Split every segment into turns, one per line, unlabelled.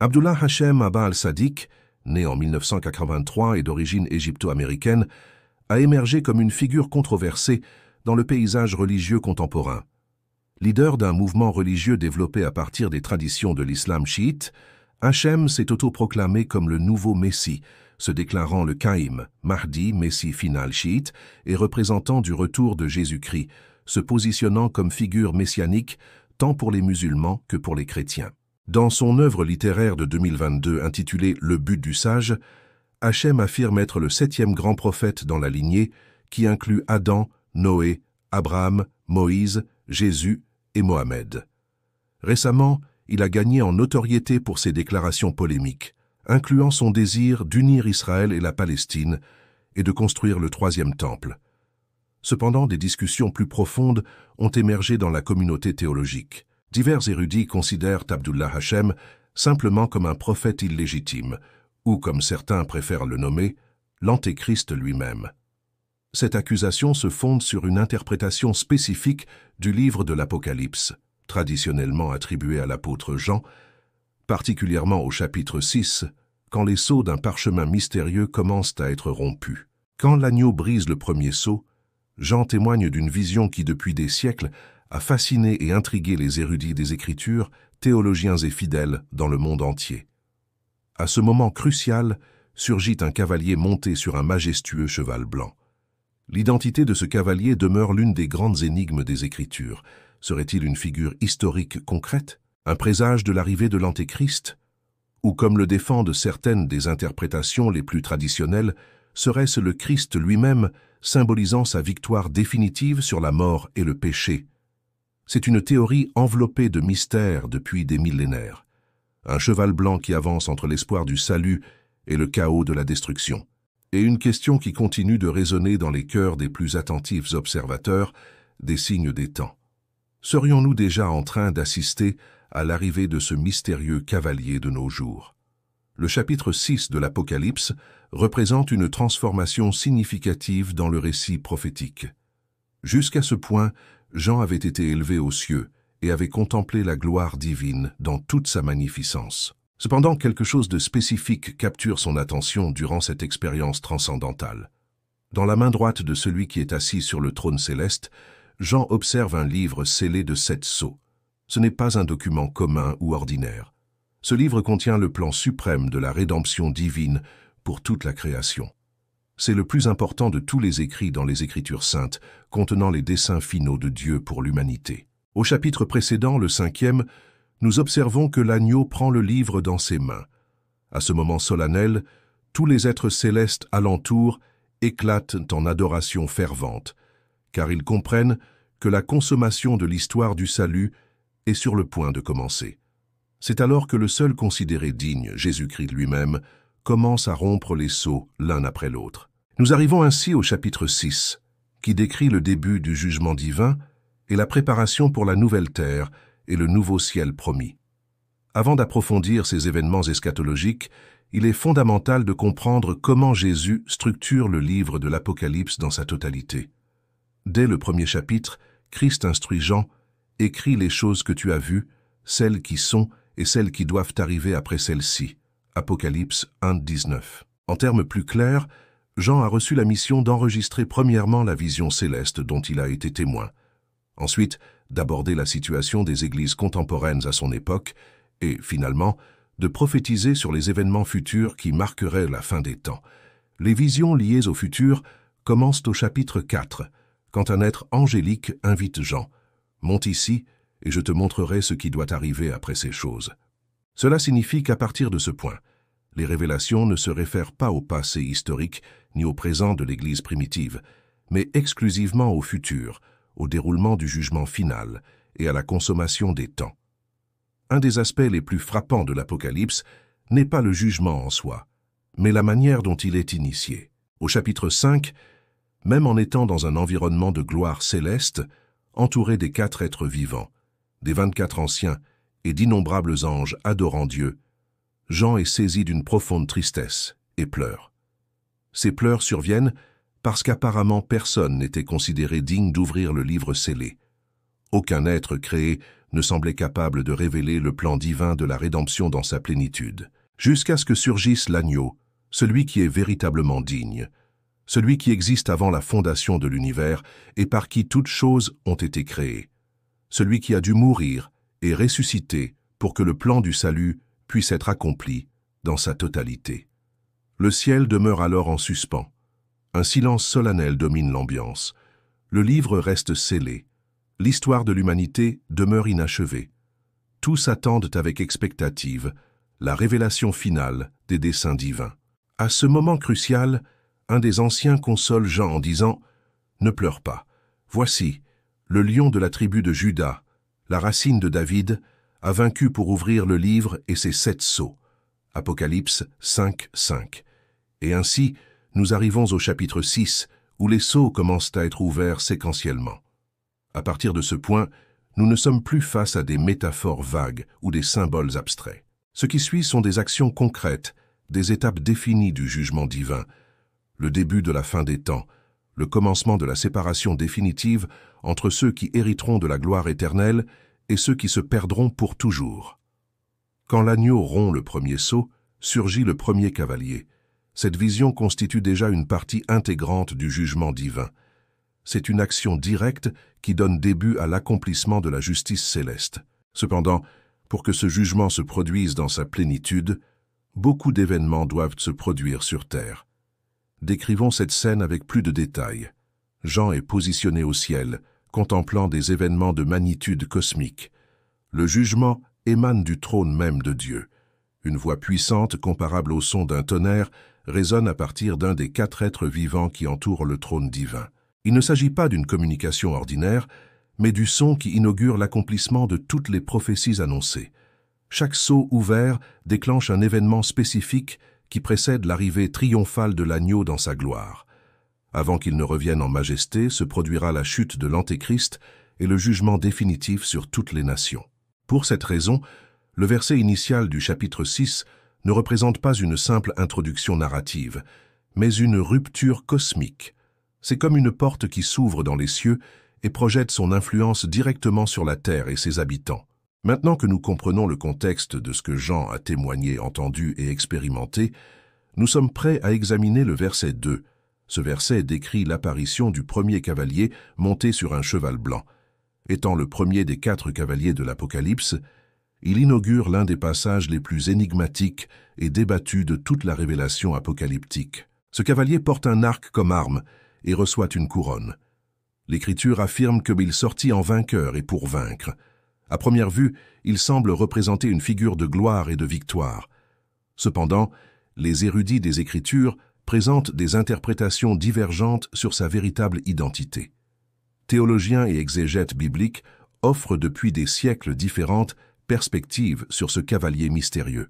Abdullah Hachem Abba al-Sadiq, né en 1983 et d'origine égypto-américaine, a émergé comme une figure controversée dans le paysage religieux contemporain. Leader d'un mouvement religieux développé à partir des traditions de l'islam chiite, Hachem s'est autoproclamé comme le nouveau Messie, se déclarant le Qaïm, Mahdi, Messie final chiite, et représentant du retour de Jésus-Christ, se positionnant comme figure messianique tant pour les musulmans que pour les chrétiens. Dans son œuvre littéraire de 2022 intitulée « Le but du sage », Hachem affirme être le 7e grand prophète dans la lignée qui inclut Adam, Noé, Abraham, Moïse, Jésus et Mohamed. Récemment, il a gagné en notoriété pour ses déclarations polémiques, incluant son désir d'unir Israël et la Palestine et de construire le 3e temple. Cependant, des discussions plus profondes ont émergé dans la communauté théologique. Divers érudits considèrent Abdullah Hachem simplement comme un prophète illégitime, ou comme certains préfèrent le nommer, l'Antéchrist lui-même. Cette accusation se fonde sur une interprétation spécifique du livre de l'Apocalypse, traditionnellement attribué à l'apôtre Jean, particulièrement au chapitre 6, quand les sceaux d'un parchemin mystérieux commencent à être rompus. Quand l'agneau brise le premier sceau, Jean témoigne d'une vision qui, depuis des siècles, a fasciné et intrigué les érudits des Écritures, théologiens et fidèles dans le monde entier. À ce moment crucial, surgit un cavalier monté sur un majestueux cheval blanc. L'identité de ce cavalier demeure l'une des grandes énigmes des Écritures. Serait-il une figure historique concrète, un présage de l'arrivée de l'Antéchrist? Ou, comme le défendent certaines des interprétations les plus traditionnelles, serait-ce le Christ lui-même, symbolisant sa victoire définitive sur la mort et le péché? C'est une théorie enveloppée de mystères depuis des millénaires. Un cheval blanc qui avance entre l'espoir du salut et le chaos de la destruction. Et une question qui continue de résonner dans les cœurs des plus attentifs observateurs des signes des temps. Serions-nous déjà en train d'assister à l'arrivée de ce mystérieux cavalier de nos jours? Le chapitre 6 de l'Apocalypse représente une transformation significative dans le récit prophétique. Jusqu'à ce point, Jean avait été élevé aux cieux et avait contemplé la gloire divine dans toute sa magnificence. Cependant, quelque chose de spécifique capture son attention durant cette expérience transcendantale. Dans la main droite de celui qui est assis sur le trône céleste, Jean observe un livre scellé de 7 sceaux. Ce n'est pas un document commun ou ordinaire. Ce livre contient le plan suprême de la rédemption divine pour toute la création. C'est le plus important de tous les écrits dans les Écritures saintes, contenant les desseins finaux de Dieu pour l'humanité. Au chapitre précédent, le 5e, nous observons que l'agneau prend le livre dans ses mains. À ce moment solennel, tous les êtres célestes alentour éclatent en adoration fervente, car ils comprennent que la consommation de l'histoire du salut est sur le point de commencer. C'est alors que le seul considéré digne, Jésus-Christ lui-même, commence à rompre les sceaux l'un après l'autre. Nous arrivons ainsi au chapitre 6, qui décrit le début du jugement divin et la préparation pour la nouvelle terre et le nouveau ciel promis. Avant d'approfondir ces événements eschatologiques, il est fondamental de comprendre comment Jésus structure le livre de l'Apocalypse dans sa totalité. Dès le premier chapitre, Christ instruit Jean « Écris les choses que tu as vues, celles qui sont et celles qui doivent arriver après celles-ci. » Apocalypse 1, 19. En termes plus clairs, Jean a reçu la mission d'enregistrer premièrement la vision céleste dont il a été témoin. Ensuite, d'aborder la situation des églises contemporaines à son époque et, finalement, de prophétiser sur les événements futurs qui marqueraient la fin des temps. Les visions liées au futur commencent au chapitre 4, quand un être angélique invite Jean « Monte ici, et je te montrerai ce qui doit arriver après ces choses. » Cela signifie qu'à partir de ce point, les révélations ne se réfèrent pas au passé historique ni au présent de l'Église primitive, mais exclusivement au futur, au déroulement du jugement final et à la consommation des temps. Un des aspects les plus frappants de l'Apocalypse n'est pas le jugement en soi, mais la manière dont il est initié. Au chapitre 5, même en étant dans un environnement de gloire céleste, entouré des 4 êtres vivants, des 24 anciens et d'innombrables anges adorant Dieu, Jean est saisi d'une profonde tristesse et pleure. Ces pleurs surviennent parce qu'apparemment personne n'était considéré digne d'ouvrir le livre scellé. Aucun être créé ne semblait capable de révéler le plan divin de la rédemption dans sa plénitude. Jusqu'à ce que surgisse l'agneau, celui qui est véritablement digne, celui qui existe avant la fondation de l'univers et par qui toutes choses ont été créées, celui qui a dû mourir et ressusciter pour que le plan du salut puisse être accompli dans sa totalité. Le ciel demeure alors en suspens. Un silence solennel domine l'ambiance. Le livre reste scellé. L'histoire de l'humanité demeure inachevée. Tous attendent avec expectative la révélation finale des desseins divins. À ce moment crucial, un des anciens console Jean en disant « Ne pleure pas. Voici, le lion de la tribu de Juda, la racine de David, a vaincu pour ouvrir le livre et ses 7 sceaux. » Apocalypse 5, 5. Et ainsi, nous arrivons au chapitre 6, où les sceaux commencent à être ouverts séquentiellement. À partir de ce point, nous ne sommes plus face à des métaphores vagues ou des symboles abstraits. Ce qui suit sont des actions concrètes, des étapes définies du jugement divin, le début de la fin des temps, le commencement de la séparation définitive entre ceux qui hériteront de la gloire éternelle et ceux qui se perdront pour toujours. Quand l'agneau rompt le premier sceau, surgit le premier cavalier. Cette vision constitue déjà une partie intégrante du jugement divin. C'est une action directe qui donne début à l'accomplissement de la justice céleste. Cependant, pour que ce jugement se produise dans sa plénitude, beaucoup d'événements doivent se produire sur terre. Décrivons cette scène avec plus de détails. Jean est positionné au ciel, contemplant des événements de magnitude cosmique. Le jugement émane du trône même de Dieu. Une voix puissante, comparable au son d'un tonnerre, résonne à partir d'un des 4 êtres vivants qui entourent le trône divin. Il ne s'agit pas d'une communication ordinaire, mais du son qui inaugure l'accomplissement de toutes les prophéties annoncées. Chaque sceau ouvert déclenche un événement spécifique qui précède l'arrivée triomphale de l'agneau dans sa gloire. Avant qu'il ne revienne en majesté, se produira la chute de l'Antéchrist et le jugement définitif sur toutes les nations. Pour cette raison, le verset initial du chapitre 6 ne représente pas une simple introduction narrative, mais une rupture cosmique. C'est comme une porte qui s'ouvre dans les cieux et projette son influence directement sur la terre et ses habitants. Maintenant que nous comprenons le contexte de ce que Jean a témoigné, entendu et expérimenté, nous sommes prêts à examiner le verset 2. Ce verset décrit l'apparition du premier cavalier monté sur un cheval blanc. Étant le premier des 4 cavaliers de l'Apocalypse, il inaugure l'un des passages les plus énigmatiques et débattus de toute la révélation apocalyptique. Ce cavalier porte un arc comme arme et reçoit une couronne. L'Écriture affirme qu'il sortit en vainqueur et pour vaincre. À première vue, il semble représenter une figure de gloire et de victoire. Cependant, les érudits des Écritures présentent des interprétations divergentes sur sa véritable identité. Théologiens et exégètes bibliques offrent depuis des siècles différentes perspectives sur ce cavalier mystérieux.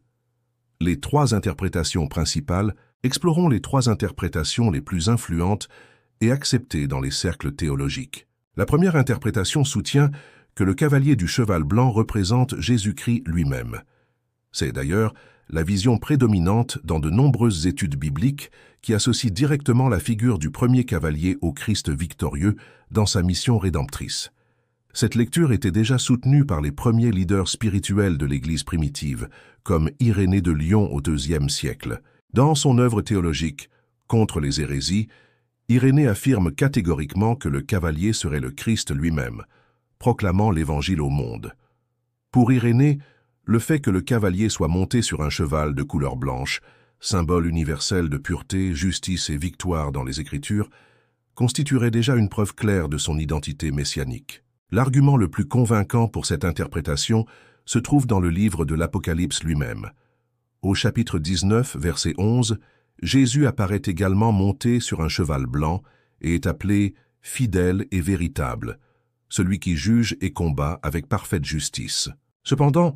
Les 3 interprétations principales, explorons les 3 interprétations les plus influentes et acceptées dans les cercles théologiques. La première interprétation soutient que le cavalier du cheval blanc représente Jésus-Christ lui-même. C'est d'ailleurs la vision prédominante dans de nombreuses études bibliques qui associent directement la figure du premier cavalier au Christ victorieux dans sa mission rédemptrice. Cette lecture était déjà soutenue par les premiers leaders spirituels de l'Église primitive, comme Irénée de Lyon au IIe siècle. Dans son œuvre théologique, Contre les hérésies, Irénée affirme catégoriquement que le cavalier serait le Christ lui-même, proclamant l'Évangile au monde. Pour Irénée, le fait que le cavalier soit monté sur un cheval de couleur blanche, symbole universel de pureté, justice et victoire dans les Écritures, constituerait déjà une preuve claire de son identité messianique. L'argument le plus convaincant pour cette interprétation se trouve dans le livre de l'Apocalypse lui-même. Au chapitre 19, verset 11, Jésus apparaît également monté sur un cheval blanc et est appelé « fidèle et véritable », celui qui juge et combat avec parfaite justice. Cependant,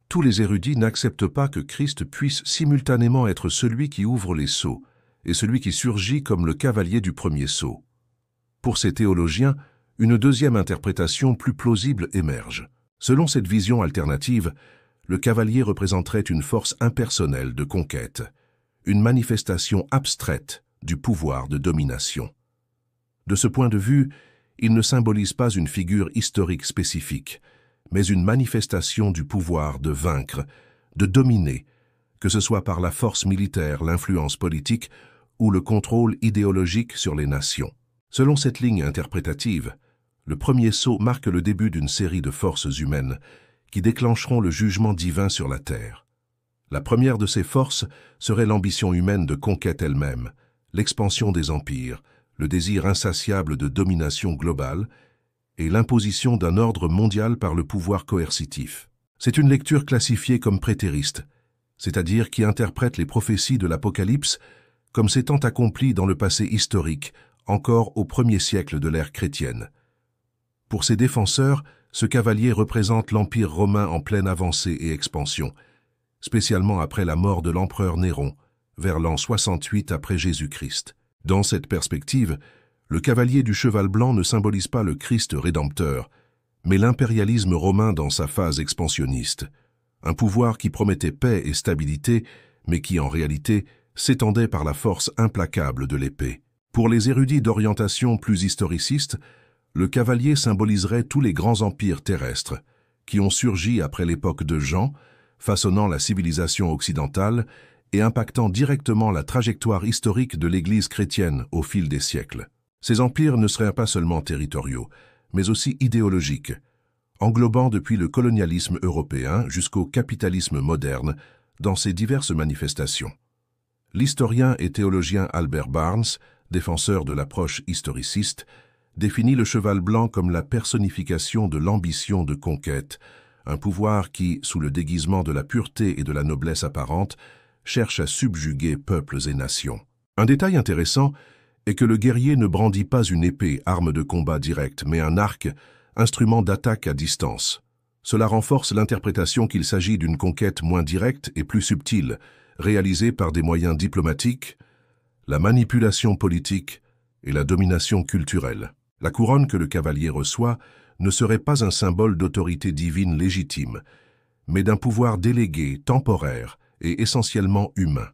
tous les érudits n'acceptent pas que Christ puisse simultanément être celui qui ouvre les sceaux et celui qui surgit comme le cavalier du premier sceau. Pour ces théologiens, une deuxième interprétation plus plausible émerge. Selon cette vision alternative, le cavalier représenterait une force impersonnelle de conquête, une manifestation abstraite du pouvoir de domination. De ce point de vue, il ne symbolise pas une figure historique spécifique, mais une manifestation du pouvoir de vaincre, de dominer, que ce soit par la force militaire, l'influence politique ou le contrôle idéologique sur les nations. Selon cette ligne interprétative, le premier sceau marque le début d'une série de forces humaines qui déclencheront le jugement divin sur la terre. La première de ces forces serait l'ambition humaine de conquête elle-même, l'expansion des empires, le désir insatiable de domination globale et l'imposition d'un ordre mondial par le pouvoir coercitif. C'est une lecture classifiée comme prétériste, c'est-à-dire qui interprète les prophéties de l'Apocalypse comme s'étant accomplies dans le passé historique, encore au 1er siècle de l'ère chrétienne. Pour ses défenseurs, ce cavalier représente l'Empire romain en pleine avancée et expansion, spécialement après la mort de l'empereur Néron, vers l'an 68 après Jésus-Christ. Dans cette perspective, le cavalier du cheval blanc ne symbolise pas le Christ rédempteur, mais l'impérialisme romain dans sa phase expansionniste, un pouvoir qui promettait paix et stabilité, mais qui en réalité s'étendait par la force implacable de l'épée. Pour les érudits d'orientation plus historiciste, le cavalier symboliserait tous les grands empires terrestres, qui ont surgi après l'époque de Jean, façonnant la civilisation occidentale et impactant directement la trajectoire historique de l'Église chrétienne au fil des siècles. Ces empires ne seraient pas seulement territoriaux, mais aussi idéologiques, englobant depuis le colonialisme européen jusqu'au capitalisme moderne dans ses diverses manifestations. L'historien et théologien Albert Barnes, défenseur de l'approche historiciste, définit le cheval blanc comme la personnification de l'ambition de conquête, un pouvoir qui, sous le déguisement de la pureté et de la noblesse apparente, cherche à subjuguer peuples et nations. Un détail intéressant est que le guerrier ne brandit pas une épée, arme de combat directe, mais un arc, instrument d'attaque à distance. Cela renforce l'interprétation qu'il s'agit d'une conquête moins directe et plus subtile, réalisée par des moyens diplomatiques, la manipulation politique et la domination culturelle. La couronne que le cavalier reçoit ne serait pas un symbole d'autorité divine légitime, mais d'un pouvoir délégué, temporaire et essentiellement humain.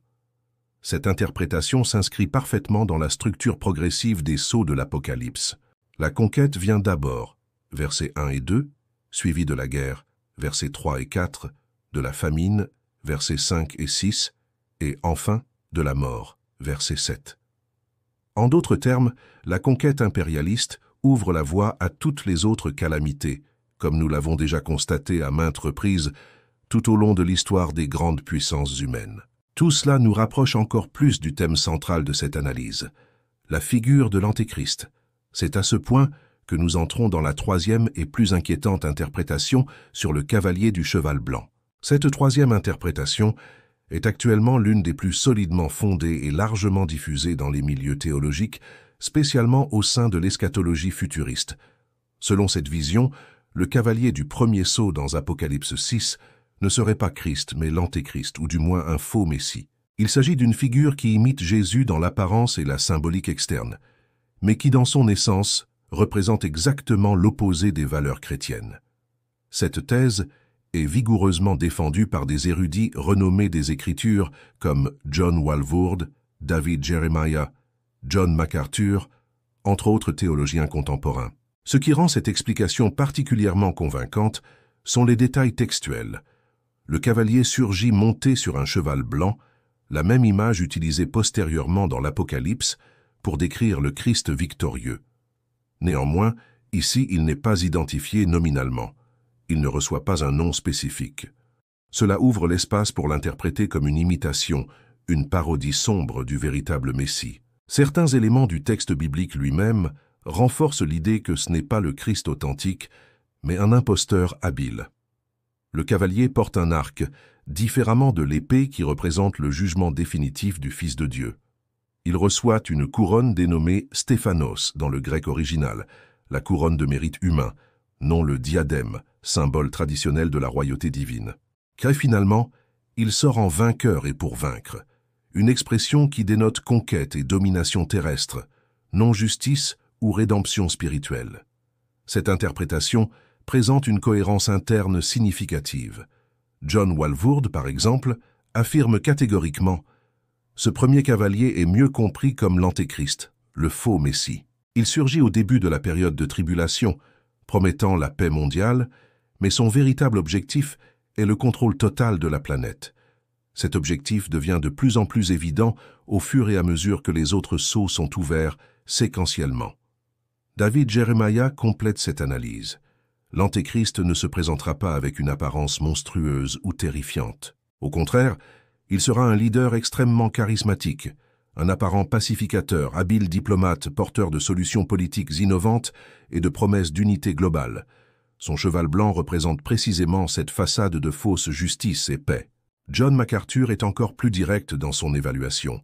Cette interprétation s'inscrit parfaitement dans la structure progressive des sceaux de l'Apocalypse. La conquête vient d'abord, versets 1 et 2, suivi de la guerre, versets 3 et 4, de la famine, versets 5 et 6, et enfin de la mort, verset 7. En d'autres termes, la conquête impérialiste ouvre la voie à toutes les autres calamités, comme nous l'avons déjà constaté à maintes reprises tout au long de l'histoire des grandes puissances humaines. Tout cela nous rapproche encore plus du thème central de cette analyse, la figure de l'Antéchrist. C'est à ce point que nous entrons dans la troisième et plus inquiétante interprétation sur le cavalier du cheval blanc. Cette troisième interprétation est actuellement l'une des plus solidement fondées et largement diffusées dans les milieux théologiques, spécialement au sein de l'eschatologie futuriste. Selon cette vision, le cavalier du premier sceau dans Apocalypse 6 ne serait pas Christ, mais l'Antéchrist, ou du moins un faux Messie. Il s'agit d'une figure qui imite Jésus dans l'apparence et la symbolique externe, mais qui dans son essence représente exactement l'opposé des valeurs chrétiennes. Cette thèse est vigoureusement défendue par des érudits renommés des Écritures comme John Walvoord, David Jeremiah, John MacArthur, entre autres théologiens contemporains. Ce qui rend cette explication particulièrement convaincante sont les détails textuels. Le cavalier surgit monté sur un cheval blanc, la même image utilisée postérieurement dans l'Apocalypse pour décrire le Christ victorieux. Néanmoins, ici il n'est pas identifié nominalement. Il ne reçoit pas un nom spécifique. Cela ouvre l'espace pour l'interpréter comme une imitation, une parodie sombre du véritable Messie. Certains éléments du texte biblique lui-même renforcent l'idée que ce n'est pas le Christ authentique, mais un imposteur habile. Le cavalier porte un arc, différemment de l'épée qui représente le jugement définitif du Fils de Dieu. Il reçoit une couronne dénommée Stéphanos dans le grec original, la couronne de mérite humain, non le diadème, symbole traditionnel de la royauté divine. Car finalement, il sort en vainqueur et pour vaincre, une expression qui dénote conquête et domination terrestre, non justice ou rédemption spirituelle. Cette interprétation présente une cohérence interne significative. John Walvoord, par exemple, affirme catégoriquement « Ce premier cavalier est mieux compris comme l'Antéchrist, le faux Messie. Il surgit au début de la période de tribulation, promettant la paix mondiale, Mais son véritable objectif est le contrôle total de la planète. Cet objectif devient de plus en plus évident au fur et à mesure que les autres sceaux sont ouverts séquentiellement. David Jeremiah complète cette analyse. L'Antéchrist ne se présentera pas avec une apparence monstrueuse ou terrifiante. Au contraire, il sera un leader extrêmement charismatique, un apparent pacificateur, habile diplomate, porteur de solutions politiques innovantes et de promesses d'unité globale. Son cheval blanc représente précisément cette façade de fausse justice et paix. John MacArthur est encore plus direct dans son évaluation.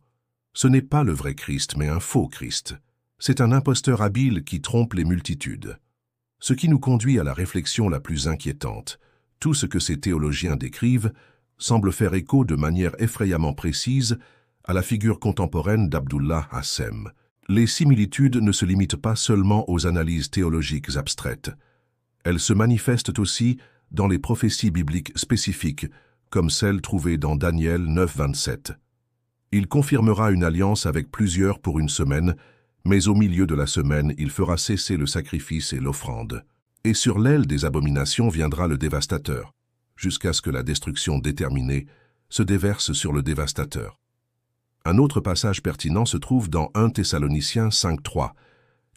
Ce n'est pas le vrai Christ, mais un faux Christ. C'est un imposteur habile qui trompe les multitudes. Ce qui nous conduit à la réflexion la plus inquiétante. Tout ce que ces théologiens décrivent semble faire écho de manière effrayamment précise à la figure contemporaine d'Abdullah Hassem. Les similitudes ne se limitent pas seulement aux analyses théologiques abstraites. Elles se manifestent aussi dans les prophéties bibliques spécifiques, comme celle trouvée dans Daniel 9, 27. Il confirmera une alliance avec plusieurs pour une semaine, mais au milieu de la semaine, il fera cesser le sacrifice et l'offrande. Et sur l'aile des abominations viendra le dévastateur, jusqu'à ce que la destruction déterminée se déverse sur le dévastateur. Un autre passage pertinent se trouve dans 1 Thessaloniciens 5, 3.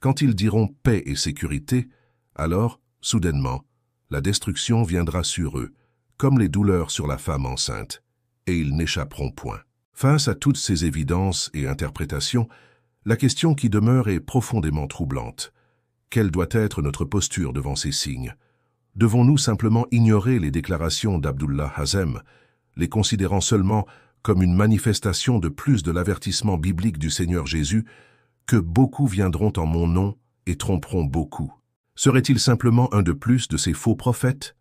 Quand ils diront paix et sécurité, alors, soudainement, la destruction viendra sur eux, comme les douleurs sur la femme enceinte, et ils n'échapperont point. Face à toutes ces évidences et interprétations, la question qui demeure est profondément troublante. Quelle doit être notre posture devant ces signes? Devons-nous simplement ignorer les déclarations d'Abdullah Hassem, les considérant seulement comme une manifestation de plus de l'avertissement biblique du Seigneur Jésus, que beaucoup viendront en mon nom et tromperont beaucoup? Serait-il simplement un de plus de ces faux prophètes?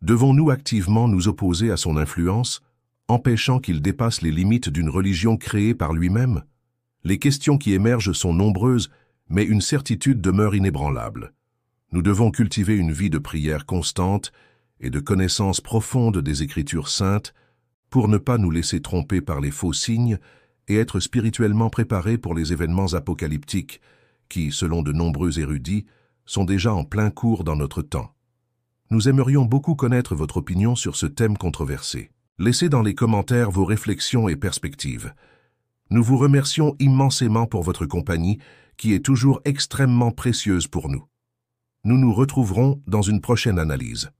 Devons-nous activement nous opposer à son influence, empêchant qu'il dépasse les limites d'une religion créée par lui-même? Les questions qui émergent sont nombreuses, mais une certitude demeure inébranlable. Nous devons cultiver une vie de prière constante et de connaissance profonde des Écritures saintes pour ne pas nous laisser tromper par les faux signes et être spirituellement préparés pour les événements apocalyptiques qui, selon de nombreux érudits, sont déjà en plein cours dans notre temps. Nous aimerions beaucoup connaître votre opinion sur ce thème controversé. Laissez dans les commentaires vos réflexions et perspectives. Nous vous remercions immensément pour votre compagnie, qui est toujours extrêmement précieuse pour nous. Nous nous retrouverons dans une prochaine analyse.